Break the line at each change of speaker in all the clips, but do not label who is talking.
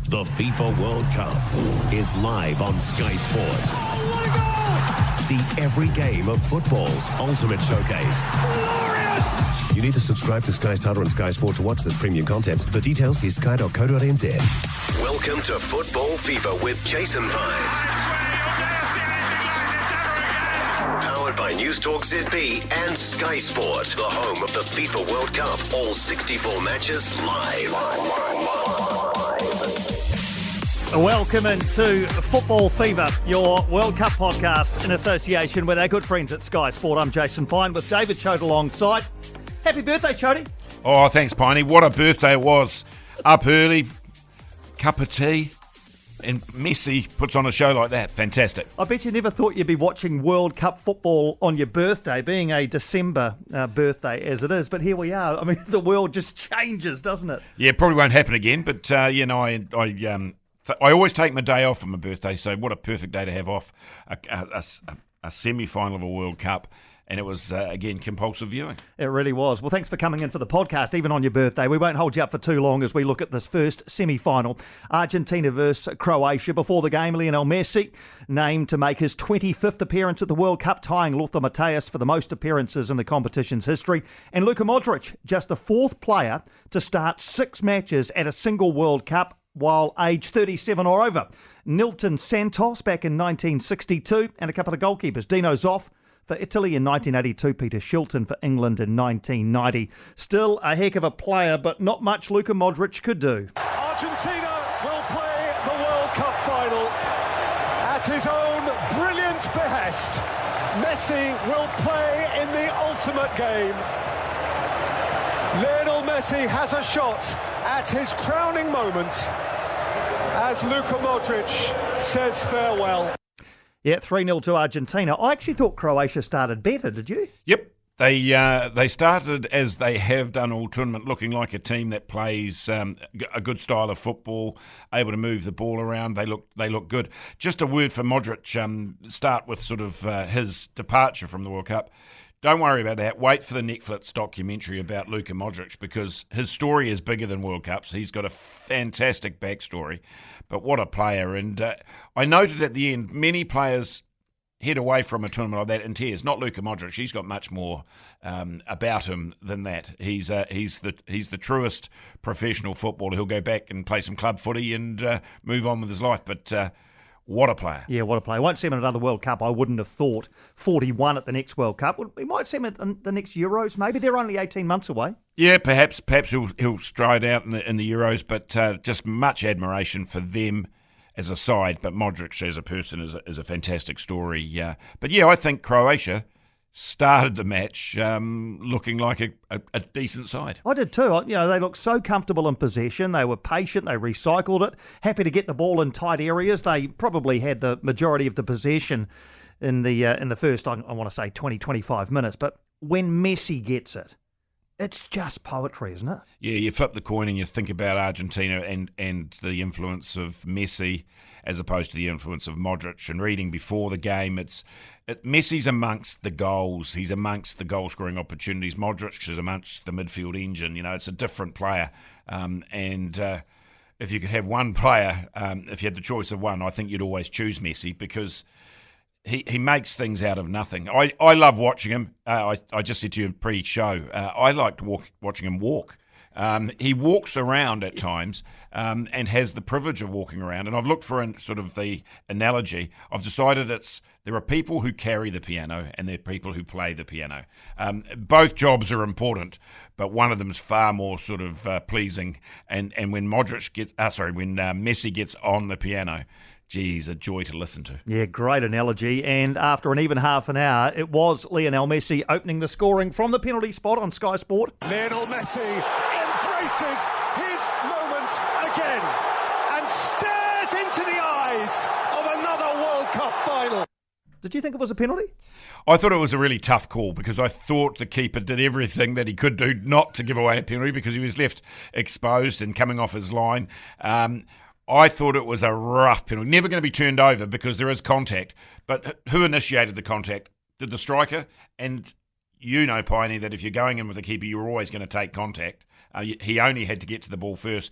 The FIFA World Cup is live on Sky Sport.
Oh, what a goal!
See every game of football's ultimate showcase.
Glorious!
You need to subscribe to Sky Starter and Sky Sport to watch this premium content. For details, see sky.co.nz. Welcome to Football FIFA with Jason Pine.
I swear you'll never see anything like this ever again.
Powered by News Talk ZB and Sky Sport, the home of the FIFA World Cup. All 64 matches live.
Welcome into Football Fever, your World Cup podcast in association with our good friends at Sky Sport. I'm Jason Pine with David Choate alongside. Happy birthday, Choate.
Oh, thanks, Piney. What a birthday it was. Up early, cup of tea, and Messi puts on a show like that. Fantastic.
I bet you never thought you'd be watching World Cup football on your birthday, being a December birthday as it is. But here we are. I mean, the world just changes, doesn't it?
Yeah, probably won't happen again, but, I always take my day off for my birthday, so what a perfect day to have off. A semi-final of a World Cup, and it was, again, compulsive viewing.
It really was. Well, thanks for coming in for the podcast, even on your birthday. We won't hold you up for too long as we look at this first semi-final. Argentina versus Croatia. Before the game, Lionel Messi named to make his 25th appearance at the World Cup, tying Lothar Matthäus for the most appearances in the competition's history. And Luka Modric, just the fourth player to start 6 matches at a single World Cup while age 37 or over. Nilton Santos back in 1962, and a couple of goalkeepers. Dino Zoff for Italy in 1982, Peter Shilton for England in 1990. Still a heck of a player, but not much Luka Modric could do.
Argentina will play the World Cup final at his own brilliant behest. Messi will play in the ultimate game. Lionel Messi has a shot at his crowning moment as Luka Modric says farewell.
Yeah, 3-0 to Argentina. I actually thought Croatia started better, did you?
Yep. They started, as they have done all tournament, looking like a team that plays a good style of football, able to move the ball around. They look good. Just a word for Modric, start with sort of his departure from the World Cup. Don't worry about that. Wait for the Netflix documentary about Luka Modric, because his story is bigger than World Cups. He's got a fantastic backstory, but what a player. And I noted at the end, many players head away from a tournament like that in tears. Not Luka Modric. He's got much more about him than that. He's the truest professional footballer. He'll go back and play some club footy and move on with his life. But what a player.
Yeah, what a player. Won't see him in another World Cup, I wouldn't have thought. 41 at the next World Cup. We might see him at the next Euros, maybe. They're only 18 months away.
Yeah, perhaps he'll stride out in the Euros, but just much admiration for them as a side. But Modric as a person is a fantastic story. But yeah, I think Croatia started the match looking like a decent side.
I did too. You know, they looked so comfortable in possession. They were patient. They recycled it. Happy to get the ball in tight areas. They probably had the majority of the possession in the first, I want to say, 20, 25 minutes. But when Messi gets it, it's just poetry, isn't it?
Yeah, you flip the coin and you think about Argentina and the influence of Messi as opposed to the influence of Modric. And reading before the game, Messi's amongst the goals. He's amongst the goal-scoring opportunities. Modric is amongst the midfield engine. You know, it's a different player. If you could have one player, if you had the choice of one, I think you'd always choose Messi, because he makes things out of nothing. I love watching him. I just said to you in pre-show, I liked watching him walk. He walks around at times and has the privilege of walking around. And I've looked for sort of the analogy. I've decided there are people who carry the piano and there are people who play the piano. Both jobs are important, but one of them's far more sort of pleasing. And when Messi gets on the piano, geez, a joy to listen to.
Yeah, great analogy. And after an even half an hour, it was Lionel Messi opening the scoring from the penalty spot on Sky Sport.
Lionel Messi embraces his moment again and stares into the eyes of another World Cup final.
Did you think it was a penalty?
I thought it was a really tough call, because I thought the keeper did everything that he could do not to give away a penalty, because he was left exposed and coming off his line. I thought it was a rough penalty. Never going to be turned over because there is contact. But who initiated the contact? Did the striker? And you know, Piney, that if you're going in with a keeper, you're always going to take contact. He only had to get to the ball first.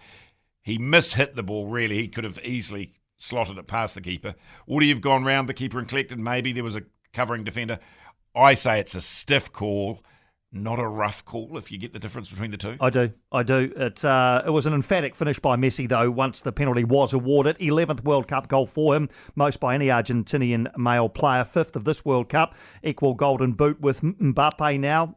He mishit the ball, really. He could have easily slotted it past the keeper. Would he have gone round the keeper and collected? Maybe there was a covering defender. I say it's a stiff call, not a rough call, if you get the difference between the two.
I do. It was an emphatic finish by Messi, though, once the penalty was awarded. 11th World Cup goal for him, most by any Argentinian male player. 5th of this World Cup, equal golden boot with Mbappe now.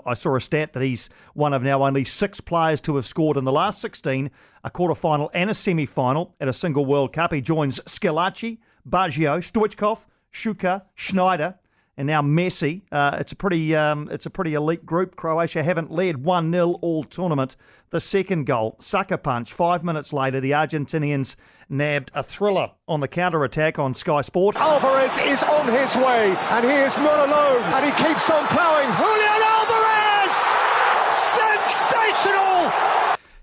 I saw a stat that he's one of now only 6 players to have scored in the last 16, a quarter-final and a semi-final at a single World Cup. He joins Schillaci, Baggio, Stoichkov, Schuka, Schneider, and now Messi. It's a pretty elite group. Croatia haven't led 1-0 all tournament. The second goal, sucker punch. 5 minutes later, the Argentinians nabbed a thriller on the counter-attack on Sky Sport.
Alvarez is on his way, and he is not alone, and he keeps on ploughing. Julian Alvarez! Sensational!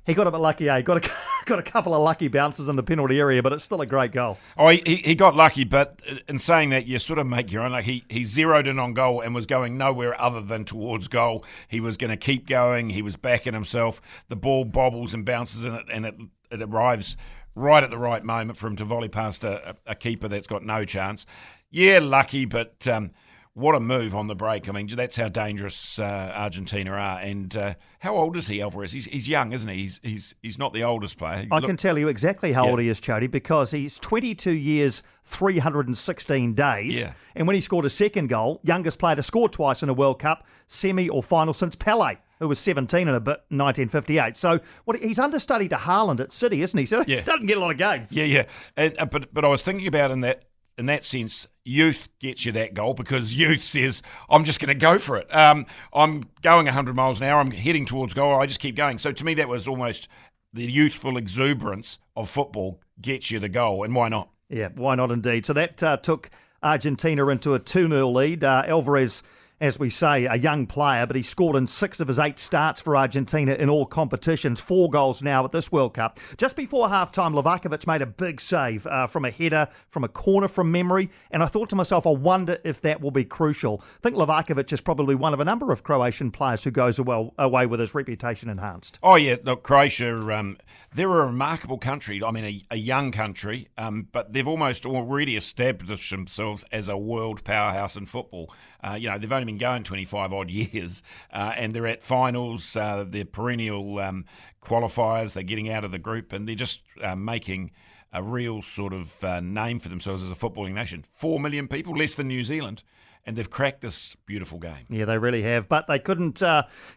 He got a bit lucky, eh? Got a couple of lucky bounces in the penalty area, but it's still a great goal.
Oh, he got lucky, but in saying that, you sort of make your own. Like he zeroed in on goal and was going nowhere other than towards goal. He was going to keep going. He was backing himself. The ball bobbles and bounces in it, and it arrives right at the right moment for him to volley past a keeper that's got no chance. Yeah, lucky, but what a move on the break. I mean, that's how dangerous Argentina are. And how old is he, Alvarez? He's young, isn't he? He's not the oldest player.
I can tell you exactly how old he is, Chody, because he's 22 years, 316 days.
Yeah.
And when he scored a second goal, youngest player to score twice in a World Cup, semi or final since Pelé, who was 17 in a bit, 1958. So he's understudy to Haaland at City, isn't he? So he doesn't get a lot of games.
Yeah. And, but I was thinking about in that sense, youth gets you that goal because youth says, I'm just going to go for it. I'm going 100 miles an hour. I'm heading towards goal. I just keep going. So to me, that was almost the youthful exuberance of football gets you the goal. And why not?
Yeah, why not indeed? So that took Argentina into a 2-0 lead. Alvarez, as we say, a young player, but he scored in 6 of his 8 starts for Argentina in all competitions. 4 goals now at this World Cup. Just before half-time, Livakovic made a big save from a header, from a corner from memory, and I thought to myself, I wonder if that will be crucial. I think Livakovic is probably one of a number of Croatian players who goes away with his reputation enhanced.
Oh, yeah. Look, Croatia, they're a remarkable country. I mean, a young country, but they've almost already established themselves as a world powerhouse in football. They've only been going 25 odd years, and they're at finals. They're perennial qualifiers. They're getting out of the group, and they're just making a real sort of name for themselves as a footballing nation. 4 million people, less than New Zealand, and they've cracked this beautiful game.
Yeah, they really have, but they couldn't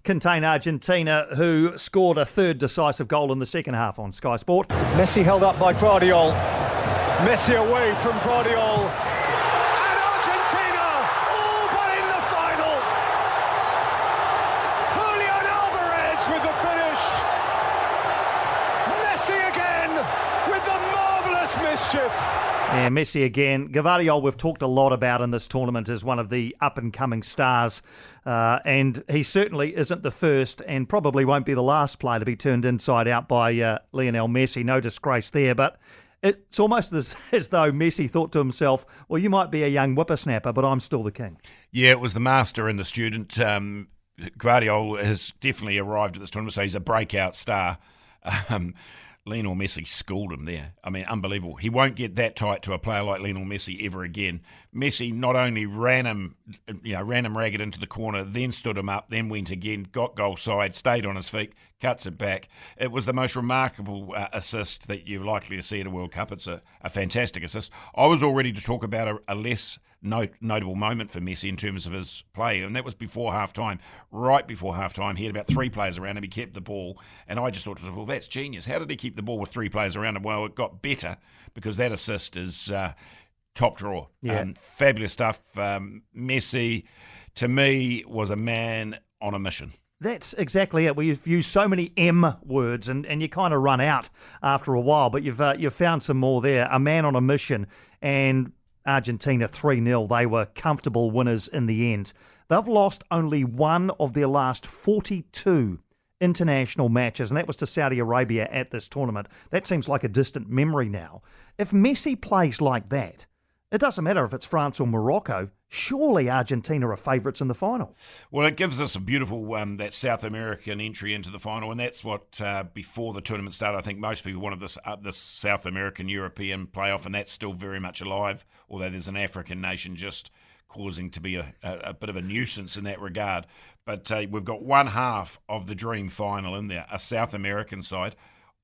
contain Argentina, who scored a third decisive goal in the second half on Sky Sport.
Messi held up by Guardiol. Messi away from Guardiol.
Yeah, Messi again. Gvardiol, we've talked a lot about in this tournament as one of the up-and-coming stars, and he certainly isn't the first and probably won't be the last player to be turned inside out by Lionel Messi. No disgrace there, but it's almost as though Messi thought to himself, well, you might be a young whippersnapper, but I'm still the king.
Yeah, it was the master and the student. Gvardiol has definitely arrived at this tournament, so he's a breakout star. Lionel Messi schooled him there. I mean, unbelievable. He won't get that tight to a player like Lionel Messi ever again. Messi not only ran him ragged into the corner, then stood him up, then went again, got goal side, stayed on his feet, cuts it back. It was the most remarkable assist that you're likely to see at a World Cup. It's a fantastic assist. I was all ready to talk about a less notable moment for Messi in terms of his play, and that was before half-time. Right before half-time, he had about 3 players around him. He kept the ball, and I just thought, well, that's genius. How did he keep the ball with 3 players around him? Well, it got better because that assist is top drawer.
Yeah.
Fabulous stuff. Messi, to me, was a man on a mission.
That's exactly it. We've used so many M words, and you kind of run out after a while, but you've found some more there. A man on a mission, and Argentina 3-0. They were comfortable winners in the end. They've lost only one of their last 42 international matches, and that was to Saudi Arabia at this tournament. That seems like a distant memory now. If Messi plays like that, it doesn't matter if it's France or Morocco. surely Argentina are favourites in the final.
Well, it gives us a beautiful that South American entry into the final, and that's what, before the tournament started, I think most people wanted this South American European playoff, and that's still very much alive, although there's an African nation just causing to be a bit of a nuisance in that regard. But we've got one half of the dream final in there, a South American side.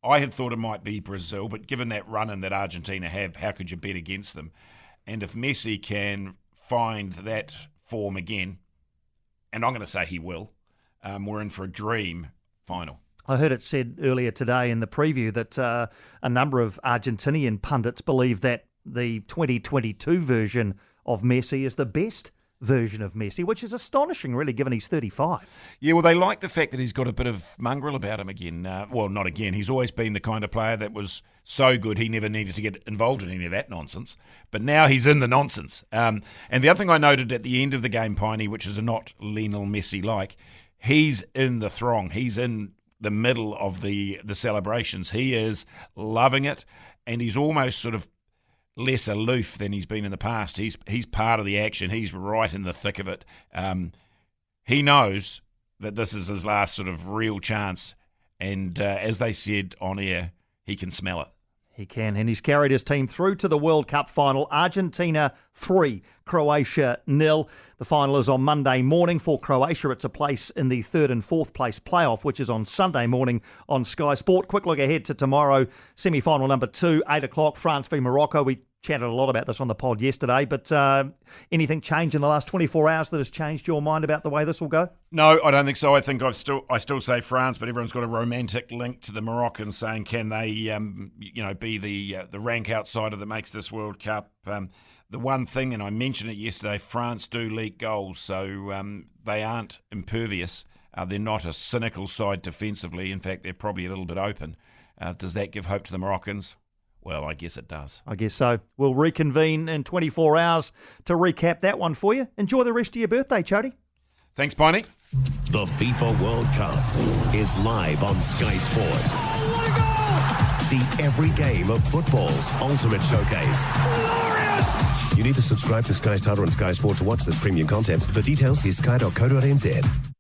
I had thought it might be Brazil, but given that run-in that Argentina have, how could you bet against them? And if Messi can find that form again, and I'm going to say he will, we're in for a dream final.
I heard it said earlier today in the preview that a number of Argentinian pundits believe that the 2022 version of Messi is the best version of Messi, which is astonishing, really, given he's 35.
Yeah, well, they like the fact that he's got a bit of mongrel about him again. Well, not again. He's always been the kind of player that was so good he never needed to get involved in any of that nonsense. But now he's in the nonsense. And the other thing I noted at the end of the game, Piney, which is not Lionel Messi-like, he's in the throng. He's in the middle of the celebrations. He is loving it, and he's almost sort of less aloof than he's been in the past. He's part of the action. He's right in the thick of it. He knows that this is his last sort of real chance, and as they said on air, he can smell it.
He can, and he's carried his team through to the World Cup final. Argentina 3, Croatia 0. The final is on Monday morning. For Croatia, it's a place in the 3rd and 4th place playoff, which is on Sunday morning on Sky Sport. Quick look ahead to tomorrow, semi-final number 2, 8 o'clock, France v Morocco. We chatted a lot about this on the pod yesterday, but anything changed in the last 24 hours that has changed your mind about the way this will go?
No, I don't think so. I think I still say France, but everyone's got a romantic link to the Moroccans, saying can they, be the rank outsider that makes this World Cup. The one thing, and I mentioned it yesterday, France do leak goals, so they aren't impervious. They're not a cynical side defensively. In fact, they're probably a little bit open. Does that give hope to the Moroccans? Well, I guess it does. I guess so. We'll reconvene in 24 hours to recap that one for you. Enjoy the rest of your birthday, Chody. Thanks, Piney.
The FIFA World Cup is live on Sky Sport.
Oh, what a goal!
See every game of football's ultimate showcase.
Glorious!
You need to subscribe to Sky Starter and Sky Sport to watch this premium content. For details, see sky.co.nz.